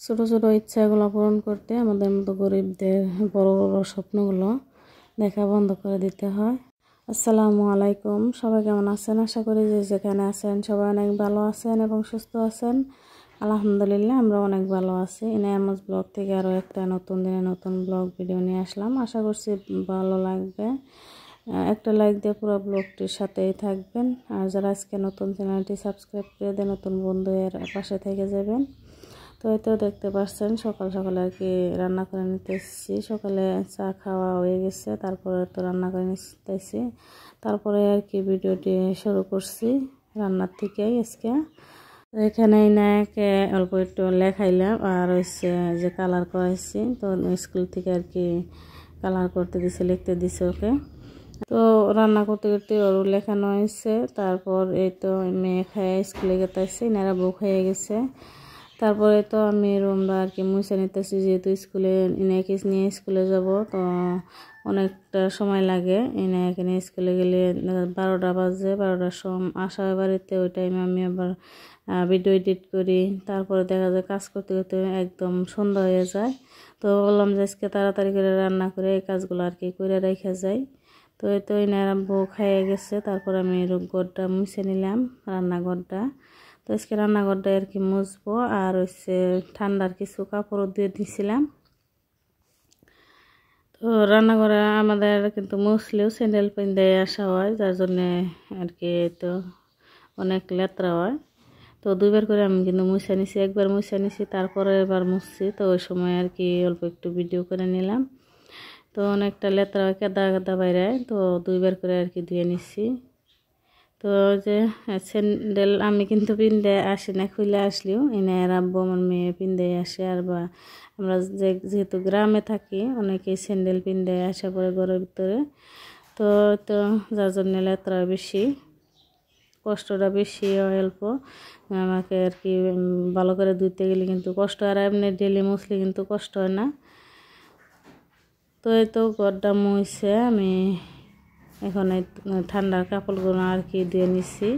ছোট ছোট ইচ্ছাগুলো পূরণ করতে আমাদের মতো গরিবদের বড় বড় স্বপ্নগুলো দেখা বন্ধ করে দিতে হয়। আসসালামু আলাইকুম, সবাই কেমন আছেন? আশা করি যে যেখানে আছেন সবাই অনেক ভালো আছেন এবং সুস্থ আছেন। আলহামদুলিল্লাহ আমরা অনেক ভালো আছি। ইনায়ামস ব্লগ থেকে আরও একটা নতুন দিনে নতুন ব্লগ ভিডিও নিয়ে আসলাম। আশা করছি ভালো লাগবে। একটা লাইক দিয়ে পুরো ব্লগটির সাথেই থাকবেন। আর যারা আজকে নতুন চ্যানেলটি সাবস্ক্রাইব করে দিয়ে নতুন বন্ধুদের পাশে থেকে যাবেন। তো এই তো দেখতে পাচ্ছেন সকাল সকালে আর কি রান্না করে নিতে এসেছি। সকালে চা খাওয়া হয়ে গেছে, তারপরে তো রান্না করে নিতেছি। তারপরে আর কি ভিডিওটি শুরু করছি রান্নার থেকেই আজকে। এখানে নায়কে অল্প একটু লেখাইলাম আর হচ্ছে যে কালার করাইছি। তো স্কুল থেকে আর কি কালার করতে দিছে, লিখতে দিছে ওকে। তো রান্না করতে করতে ওরও লেখানো হয়েছে। তারপর এই তো মেয়ে খাইয়ে স্কুলে গেতেছি, এনারা বউ খাইয়ে গেছে। তারপরে তো আমি রুমটা আর কি মুছে নিতেছি, যেহেতু স্কুলে ইনাকে নিয়ে স্কুলে যাব, তো অনেকটা সময় লাগে। ইনাকে নিয়ে স্কুলে গেলে 12টা বাজে, 12টার সময় আসা হয় বাড়িতে। ওই টাইমে আমি আবার ভিডিও এডিট করি। তারপরে দেখা যায় কাজ করতে করতে একদম সন্ধ্যা হয়ে যায়। তো বললাম যে আজকে তাড়াতাড়ি করে রান্না করে এই কাজগুলো আর কি করে রেখে যায়। তো এই তো ইনারা বউ খাইয়ে গেছে। তারপর আমি ঘরটা মুছে নিলাম, রান্নাঘরটা। তো আজকে রান্নাঘরটা আর কি মুছবো। আর হচ্ছে ঠান্ডার কিছু কাপড় দিয়ে দিছিলাম। তো রান্নাঘরে আমাদের কিন্তু মুছলেও স্যান্ডেল পিন্ধে আসা হয়, যার জন্যে আর কি তো অনেক লেত্রা হয়। তো দুইবার করে আমি কিন্তু মুছে নিছি, একবার মুছে নিছি তারপরে এবার মুছছি। তো ওই সময় আর কি অল্প একটু ভিডিও করে নিলাম। তো অনেকটা লেত্রা হয়, কাদা কাদা বাইরে, তো দুইবার করে আর কি ধুয়ে নিচ্ছি। তো যে স্যান্ডেল আমি কিন্তু পিন্ধে আসি না, খুলে আসলেও এনে রাখবো, আমার মেয়ে পিন্ধে আসে। আর বা আমরা যেহেতু গ্রামে থাকি, অনেকেই স্যান্ডেল পিন্ধে আসা পরে ঘরের ভিতরে। তো তো যার জন্য লেত্রা বেশি, কষ্টটা বেশি হয় অল্প। আমাকে আর কি ভালো করে ধুতে গেলে কিন্তু কষ্ট, আর এমনি ডেলি মুছলে কিন্তু কষ্ট হয় না। তো এই তো ঘরটা মুছে আমি এখন এই ঠান্ডার কাপড়গুলো আর কি দিয়ে নিচ্ছি।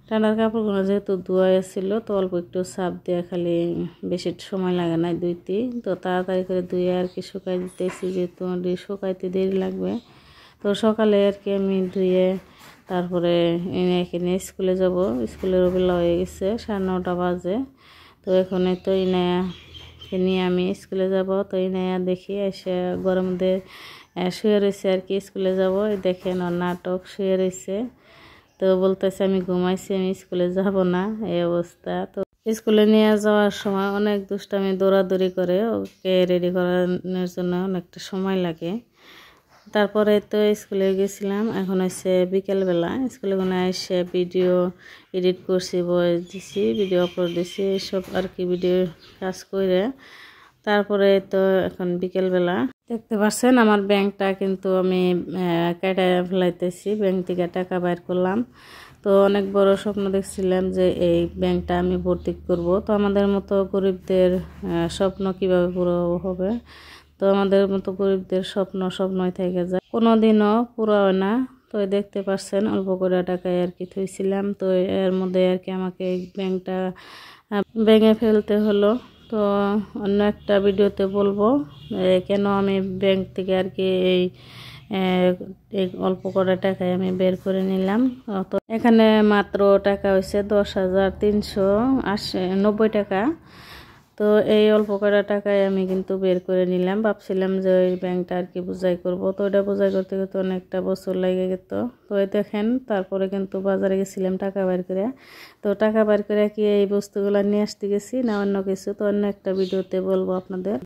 ঠান্ডার কাপড়গুলো যেহেতু ধোয়া ছিল, তো অল্প একটু সাপ দিয়ে খালি, বেশি সময় লাগে না ধুইতে। তো তাড়াতাড়ি করে ধুয়ে আর কি শুকাই দিতেছি, যেহেতু শুকাইতে দেরি লাগবে। তো সকালে আর কি আমি ধুয়ে তারপরে এখানে স্কুলে যাব। স্কুলের বেলা হয়ে গেছে, 9:30 বাজে। তো এখানে তো নিয়ে আমি স্কুলে যাব। তো দেখি এসে গরম মধ্যে শুয়ে রয়েছে আর কি, স্কুলে যাব। দেখেন ওর নাটক, শুয়ে রয়েছে। তো বলতেছে আমি ঘুমাইছি, আমি স্কুলে যাব না, এই অবস্থা। তো স্কুলে নিয়ে যাওয়ার সময় অনেক দুষ্টামি, দৌড়াদৌড়ি করে, ওকে রেডি করানোর জন্য অনেকটা সময় লাগে। তারপরে তো স্কুলে গেছিলাম, এখন হচ্ছে বিকেলবেলা। স্কুলে এসে ভিডিও এডিট করছি, ভয়েস দিছি, ভিডিও আপলোড দিছি, এসব আর কি ভিডিও কাজ করে। তারপরে তো এখন বিকেলবেলা দেখতে পাচ্ছেন আমার ব্যাংকটা কিন্তু আমি কেটে ফেলাইতেছি, ব্যাংক থেকে টাকা বাইর করলাম। তো অনেক বড় স্বপ্ন দেখছিলাম যে এই ব্যাংকটা আমি ভর্তি করব। তো আমাদের মতো গরিবদের স্বপ্ন কিভাবে পুরো হবে? তো আমাদের মতো গরিবদের স্বপ্নই থেকে যায়, কোনো দিনও পুরো হয় না। তো দেখতে পাচ্ছেন অল্প করে টাকায় আর কি থইছিলাম। তো এর মধ্যে আর কি আমাকে এই ব্যাংকটা ভেঙে ফেলতে হলো। তো অন্য একটা ভিডিওতে বলবো কেন আমি ব্যাংক থেকে আর কি এই অল্প করে টাকায় আমি বের করে নিলাম। তো এখানে মাত্র টাকা হয়েছে 10,390 টাকা। তো এই অল্প করে টাকায় আমি কিন্তু বের করে নিলাম। ভাবছিলাম যে ওই ব্যাংকটা আর কি বোঝাই করবো, তো ওটা বোঝাই করতে করতে অনেকটা বছর লেগে যেত। তো এই দেখেন, তারপরে কিন্তু বাজারে গেছিলাম টাকা বের করে। তো টাকা বের করে কি এই বস্তুগুলো নিয়ে আসতে গেছি না অন্য কিছু, তো অন্য একটা ভিডিওতে বলবো আপনাদের।